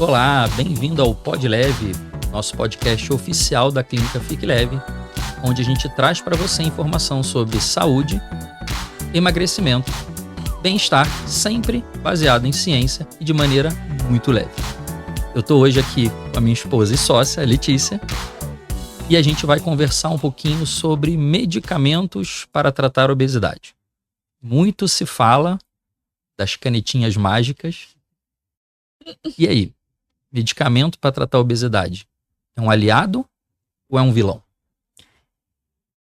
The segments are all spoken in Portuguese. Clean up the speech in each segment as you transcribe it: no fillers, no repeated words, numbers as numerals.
Olá, bem-vindo ao Pod Leve, nosso podcast oficial da Clínica Fique Leve, onde a gente traz para você informação sobre saúde, emagrecimento, bem-estar, sempre baseado em ciência e de maneira muito leve. Eu estou hoje aqui com a minha esposa e sócia, a Letícia, e a gente vai conversar um pouquinho sobre medicamentos para tratar a obesidade. Muito se fala das canetinhas mágicas. E aí, medicamento para tratar a obesidade é um aliado ou é um vilão?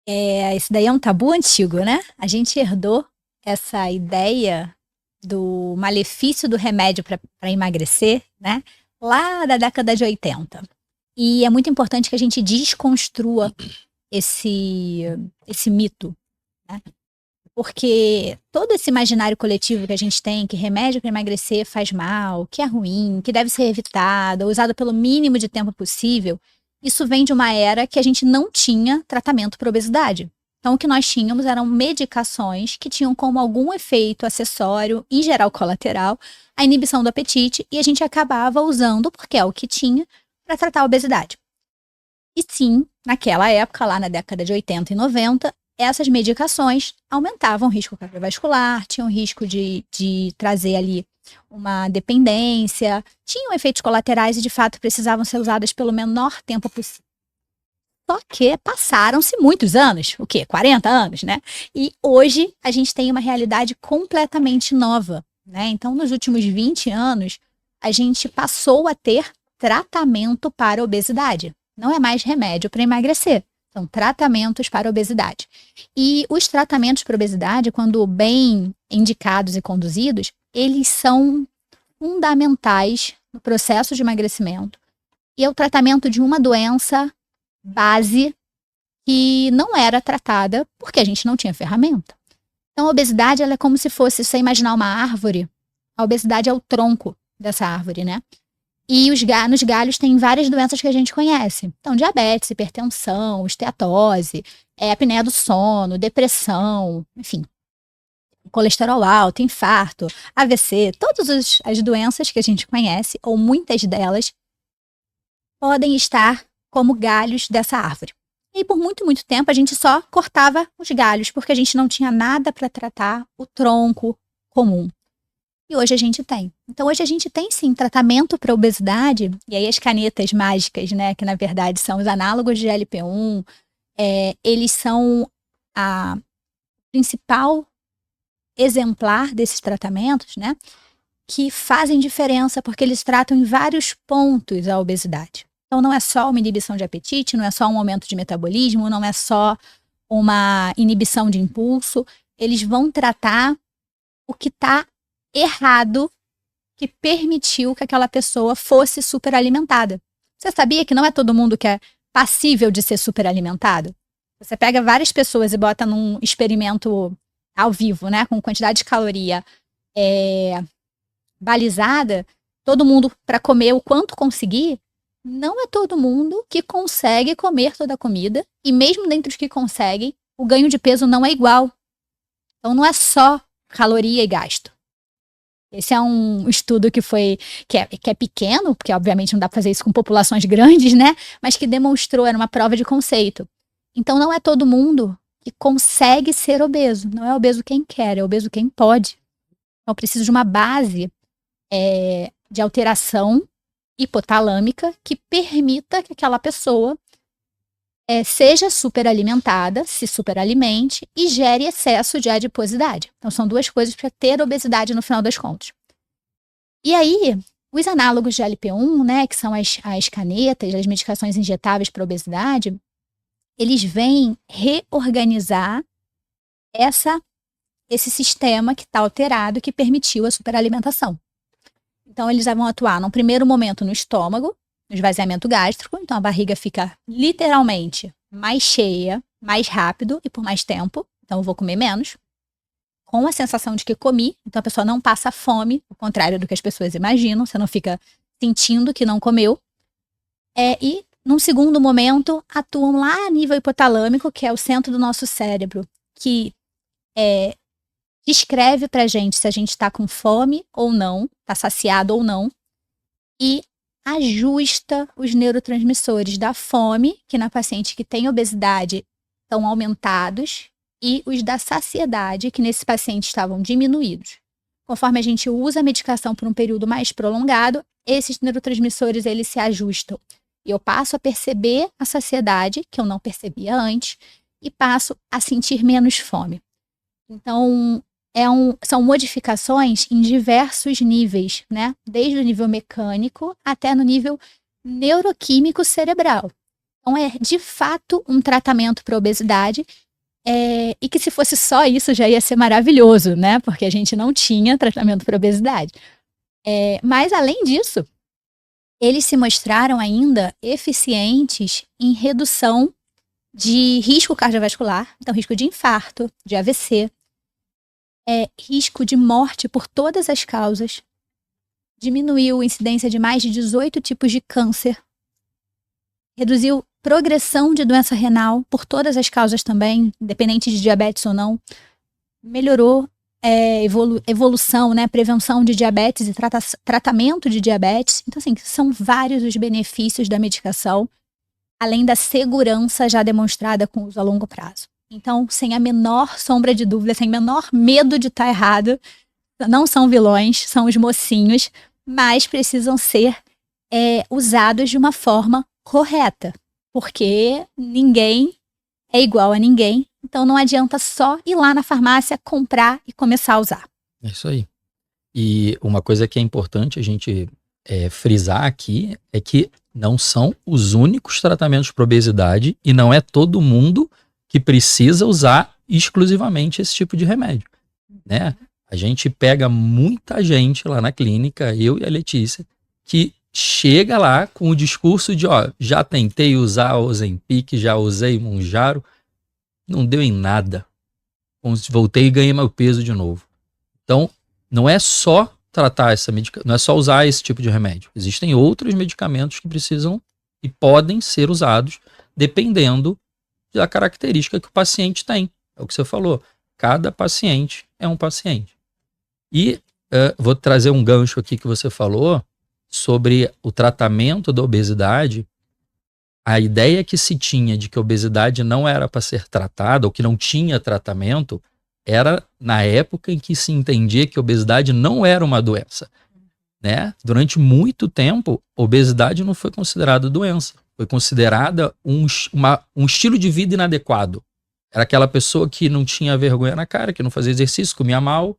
Esse daí é um tabu antigo, né? A gente herdou essa ideia do malefício do remédio para emagrecer, né? Lá da década de 80. E é muito importante que a gente desconstrua esse mito, né? Porque todo esse imaginário coletivo que a gente tem, que remédio para emagrecer faz mal, que é ruim, que deve ser evitado, usado pelo mínimo de tempo possível, isso vem de uma era que a gente não tinha tratamento para obesidade. Então, o que nós tínhamos eram medicações que tinham como algum efeito acessório, em geral colateral, a inibição do apetite, e a gente acabava usando, porque é o que tinha, para tratar a obesidade. E sim, naquela época, lá na década de 80 e 90, essas medicações aumentavam o risco cardiovascular, tinham risco de trazer ali uma dependência, tinham efeitos colaterais e, de fato, precisavam ser usadas pelo menor tempo possível. Só que passaram-se muitos anos, 40 anos, né? E hoje a gente tem uma realidade completamente nova, né? Então, nos últimos 20 anos, a gente passou a ter tratamento para obesidade. Não é mais remédio para emagrecer. São tratamentos para obesidade. E os tratamentos para obesidade, quando bem indicados e conduzidos, eles são fundamentais no processo de emagrecimento. E é o tratamento de uma doença base que não era tratada porque a gente não tinha ferramenta. Então, a obesidade ela é como se fosse, se você imaginar uma árvore, a obesidade é o tronco dessa árvore, né? E nos galhos tem várias doenças que a gente conhece. Então, diabetes, hipertensão, esteatose, apneia do sono, depressão, enfim. Colesterol alto, infarto, AVC, todas as doenças que a gente conhece, ou muitas delas, podem estar como galhos dessa árvore. E por muito, muito tempo a gente só cortava os galhos, porque a gente não tinha nada para tratar o tronco comum. E hoje a gente tem. Então, hoje a gente tem, sim, tratamento para obesidade. E aí as canetas mágicas, né, que na verdade são os análogos de GLP-1, eles são a principal exemplar desses tratamentos, né, que fazem diferença porque eles tratam em vários pontos a obesidade. Então, não é só uma inibição de apetite, não é só um aumento de metabolismo, não é só uma inibição de impulso. Eles vão tratar o que está errado que permitiu que aquela pessoa fosse superalimentada. Você sabia que não é todo mundo que é passível de ser superalimentado? Você pega várias pessoas e bota num experimento ao vivo, né, com quantidade de caloria balizada, todo mundo para comer o quanto conseguir, não é todo mundo que consegue comer toda a comida, e mesmo dentro dos que conseguem, o ganho de peso não é igual. Então não é só caloria e gasto. Esse é um estudo que é pequeno, porque obviamente não dá para fazer isso com populações grandes, né? Mas que demonstrou, era uma prova de conceito. Então não é todo mundo que consegue ser obeso. Não é obeso quem quer, é obeso quem pode. Então precisa de uma base de alteração hipotalâmica que permita que aquela pessoa seja superalimentada, se superalimente e gere excesso de adiposidade. Então, são duas coisas para ter obesidade no final das contas. E aí, os análogos de GLP-1, né, que são as canetas, as medicações injetáveis para obesidade, eles vêm reorganizar esse sistema que está alterado, que permitiu a superalimentação. Então, eles vão atuar, num primeiro momento, no estômago, no esvaziamento gástrico, então a barriga fica literalmente mais cheia, mais rápido e por mais tempo, então eu vou comer menos, com a sensação de que comi, então a pessoa não passa fome, ao contrário do que as pessoas imaginam, você não fica sentindo que não comeu. E num segundo momento atuam lá a nível hipotalâmico, que é o centro do nosso cérebro, que descreve pra gente se a gente tá com fome ou não, tá saciado ou não, e ajusta os neurotransmissores da fome, que na paciente que tem obesidade estão aumentados, e os da saciedade, que nesse paciente estavam diminuídos. Conforme a gente usa a medicação por um período mais prolongado, esses neurotransmissores eles se ajustam. E eu passo a perceber a saciedade, que eu não percebia antes, e passo a sentir menos fome. Então, são modificações em diversos níveis, né? Desde o nível mecânico até no nível neuroquímico cerebral. Então, é de fato um tratamento para obesidade, e que se fosse só isso já ia ser maravilhoso, né? Porque a gente não tinha tratamento para obesidade. Mas, além disso, eles se mostraram ainda eficientes em redução de risco cardiovascular, então risco de infarto, de AVC, risco de morte por todas as causas, diminuiu a incidência de mais de 18 tipos de câncer, reduziu progressão de doença renal por todas as causas também, independente de diabetes ou não, melhorou evolução, né, prevenção de diabetes e tratamento de diabetes. Então, assim, são vários os benefícios da medicação, além da segurança já demonstrada com uso a longo prazo. Então, sem a menor sombra de dúvida, sem o menor medo de estar errado, não são vilões, são os mocinhos, mas precisam ser usados de uma forma correta, porque ninguém é igual a ninguém, então não adianta só ir lá na farmácia, comprar e começar a usar. É isso aí. E uma coisa que é importante a gente frisar aqui é que não são os únicos tratamentos para obesidade e não é todo mundo que precisa usar exclusivamente esse tipo de remédio, né? A gente pega muita gente lá na clínica, eu e a Letícia, que chega lá com o discurso de, já tentei usar o Ozempic, já usei Mounjaro, não deu em nada. Voltei e ganhei meu peso de novo. Então, não é só tratar não é só usar esse tipo de remédio. Existem outros medicamentos que precisam e podem ser usados dependendo da característica que o paciente tem. É o que você falou. Cada paciente é um paciente. E vou trazer um gancho aqui que você falou sobre o tratamento da obesidade. A ideia que se tinha de que a obesidade não era para ser tratada, ou que não tinha tratamento, era na época em que se entendia que a obesidade não era uma doença, né? Durante muito tempo, a obesidade não foi considerada doença. Foi considerada um estilo de vida inadequado. Era aquela pessoa que não tinha vergonha na cara, que não fazia exercício, comia mal,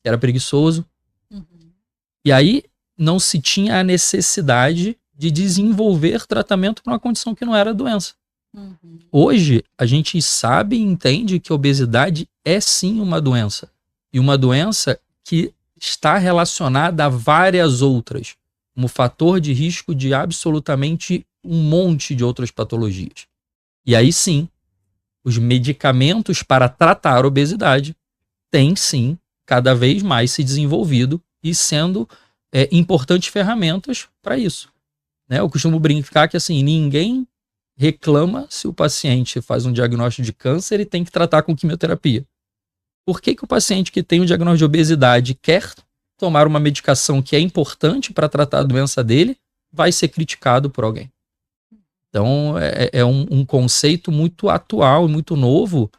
que era preguiçoso. Uhum. E aí não se tinha a necessidade de desenvolver tratamento para uma condição que não era doença. Uhum. Hoje, a gente sabe e entende que a obesidade é sim uma doença. E uma doença que está relacionada a várias outras, como fator de risco de absolutamente um monte de outras patologias. E aí sim, os medicamentos para tratar a obesidade têm sim cada vez mais se desenvolvido e sendo importantes ferramentas para isso. Né? Eu costumo brincar que assim, ninguém reclama se o paciente faz um diagnóstico de câncer e tem que tratar com quimioterapia. Por que o paciente que tem um diagnóstico de obesidade quer tomar uma medicação que é importante para tratar a doença dele, vai ser criticado por alguém? Então, é um conceito muito atual e muito novo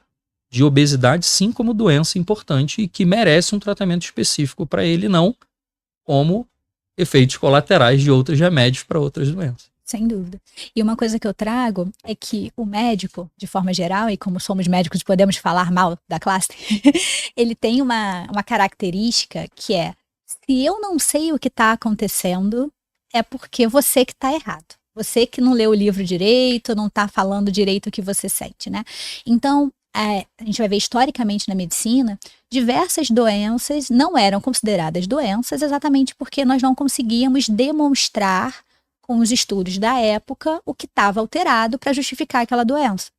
de obesidade, sim, como doença importante e que merece um tratamento específico para ele, não como efeitos colaterais de outros remédios para outras doenças. Sem dúvida. E uma coisa que eu trago é que o médico, de forma geral, e como somos médicos podemos falar mal da classe, ele tem uma característica que é: se eu não sei o que está acontecendo, é porque você que está errado. Você que não leu o livro direito, não está falando direito o que você sente, né? Então, a gente vai ver historicamente na medicina, diversas doenças não eram consideradas doenças exatamente porque nós não conseguíamos demonstrar com os estudos da época o que estava alterado para justificar aquela doença.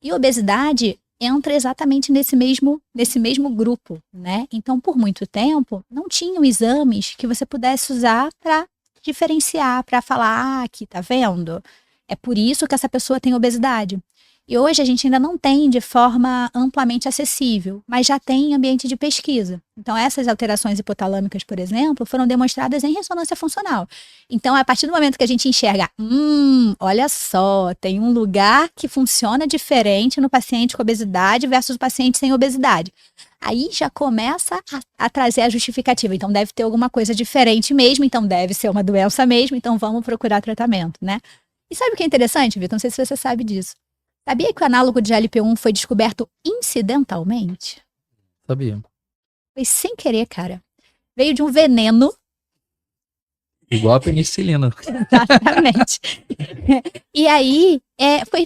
E obesidade entra exatamente nesse mesmo grupo, né? Então, por muito tempo, não tinham exames que você pudesse usar para diferenciar, para falar, aqui, tá vendo? É por isso que essa pessoa tem obesidade. E hoje a gente ainda não tem de forma amplamente acessível, mas já tem em ambiente de pesquisa. Então, essas alterações hipotalâmicas, por exemplo, foram demonstradas em ressonância funcional. Então, a partir do momento que a gente enxerga, olha só, tem um lugar que funciona diferente no paciente com obesidade versus o paciente sem obesidade. Aí já começa a trazer a justificativa. Então, deve ter alguma coisa diferente mesmo, então deve ser uma doença mesmo, então vamos procurar tratamento, né? E sabe o que é interessante, Vitor? Não sei se você sabe disso. Sabia que o análogo de GLP-1 foi descoberto incidentalmente? Sabia. Foi sem querer, cara. Veio de um veneno. Igual a penicilina. Exatamente. E aí,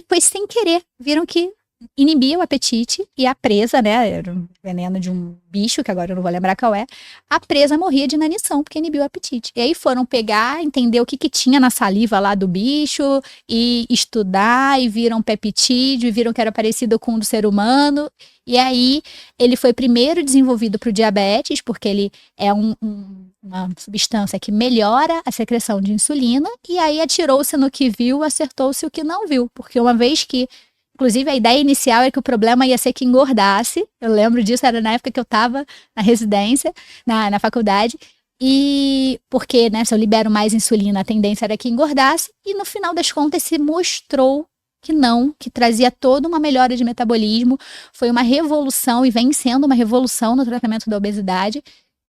foi sem querer. Viram que inibia o apetite e a presa, né? Era um veneno de um bicho, que agora eu não vou lembrar qual é. A presa morria de inanição, porque inibiu o apetite. E aí foram pegar, entender o que tinha na saliva lá do bicho e estudar, e viram peptídeo, e viram que era parecido com o do ser humano. E aí ele foi primeiro desenvolvido para o diabetes, porque ele é uma substância que melhora a secreção de insulina, e aí atirou-se no que viu, acertou-se o que não viu, porque uma vez que inclusive, a ideia inicial é que o problema ia ser que engordasse. Eu lembro disso, era na época que eu estava na residência, na faculdade. E porque, né, se eu libero mais insulina, a tendência era que engordasse. E no final das contas se mostrou que não, que trazia toda uma melhora de metabolismo. Foi uma revolução e vem sendo uma revolução no tratamento da obesidade,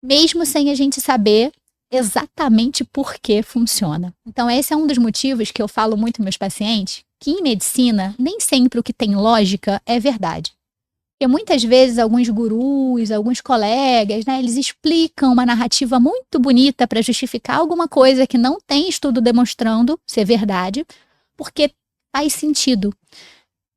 mesmo sem a gente saber exatamente por que funciona. Então, esse é um dos motivos que eu falo muito para meus pacientes, que em medicina, nem sempre o que tem lógica é verdade. Porque muitas vezes alguns gurus, alguns colegas, né, eles explicam uma narrativa muito bonita para justificar alguma coisa que não tem estudo demonstrando ser verdade, porque faz sentido.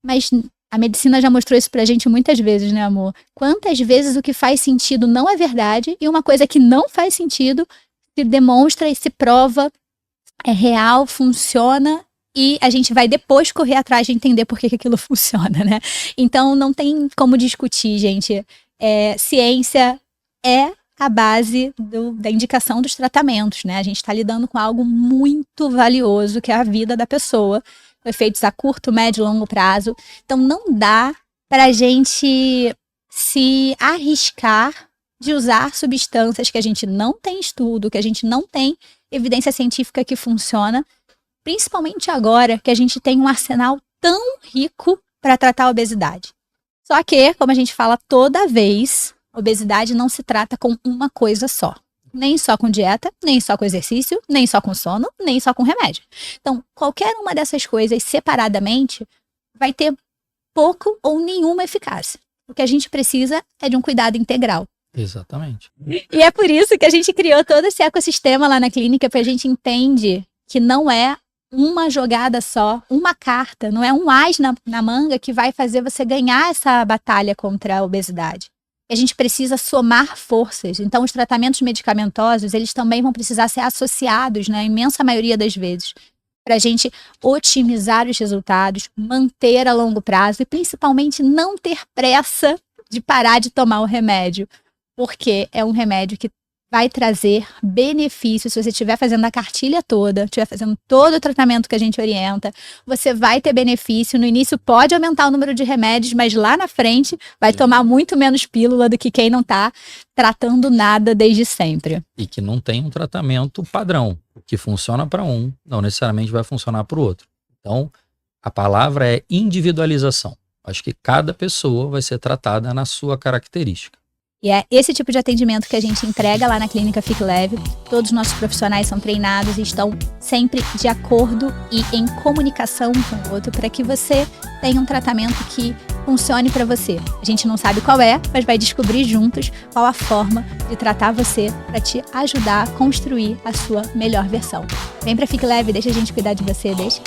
Mas a medicina já mostrou isso pra gente muitas vezes, né, amor? Quantas vezes o que faz sentido não é verdade e uma coisa que não faz sentido se demonstra e se prova, é real, funciona, e a gente vai depois correr atrás de entender por que aquilo funciona, né? Então não tem como discutir, gente. Ciência é a base da indicação dos tratamentos, né? A gente está lidando com algo muito valioso, que é a vida da pessoa, com efeitos a curto, médio e longo prazo. Então não dá para a gente se arriscar de usar substâncias que a gente não tem estudo, que a gente não tem evidência científica que funciona, principalmente agora que a gente tem um arsenal tão rico para tratar a obesidade. Só que, como a gente fala toda vez, obesidade não se trata com uma coisa só. Nem só com dieta, nem só com exercício, nem só com sono, nem só com remédio. Então, qualquer uma dessas coisas separadamente vai ter pouco ou nenhuma eficácia. O que a gente precisa é de um cuidado integral. Exatamente. E é por isso que a gente criou todo esse ecossistema lá na clínica, porque a gente entende que não é uma jogada só, uma carta, não é um as na manga que vai fazer você ganhar essa batalha contra a obesidade. A gente precisa somar forças. Então, os tratamentos medicamentosos, eles também vão precisar ser associados, na imensa maioria das vezes, para a gente otimizar os resultados, manter a longo prazo e, principalmente, não ter pressa de parar de tomar o remédio. Porque é um remédio que vai trazer benefícios. Se você estiver fazendo a cartilha toda, estiver fazendo todo o tratamento que a gente orienta, você vai ter benefício. No início pode aumentar o número de remédios, mas lá na frente vai tomar muito menos pílula do que quem não está tratando nada desde sempre. E que não tem um tratamento padrão. O que funciona para um, não necessariamente vai funcionar para o outro. Então, a palavra é individualização. Acho que cada pessoa vai ser tratada na sua característica. E é esse tipo de atendimento que a gente entrega lá na Clínica Fique Leve. Todos os nossos profissionais são treinados e estão sempre de acordo e em comunicação um com o outro para que você tenha um tratamento que funcione para você. A gente não sabe qual é, mas vai descobrir juntos qual a forma de tratar você para te ajudar a construir a sua melhor versão. Vem para Fique Leve, deixa a gente cuidar de você, deixa.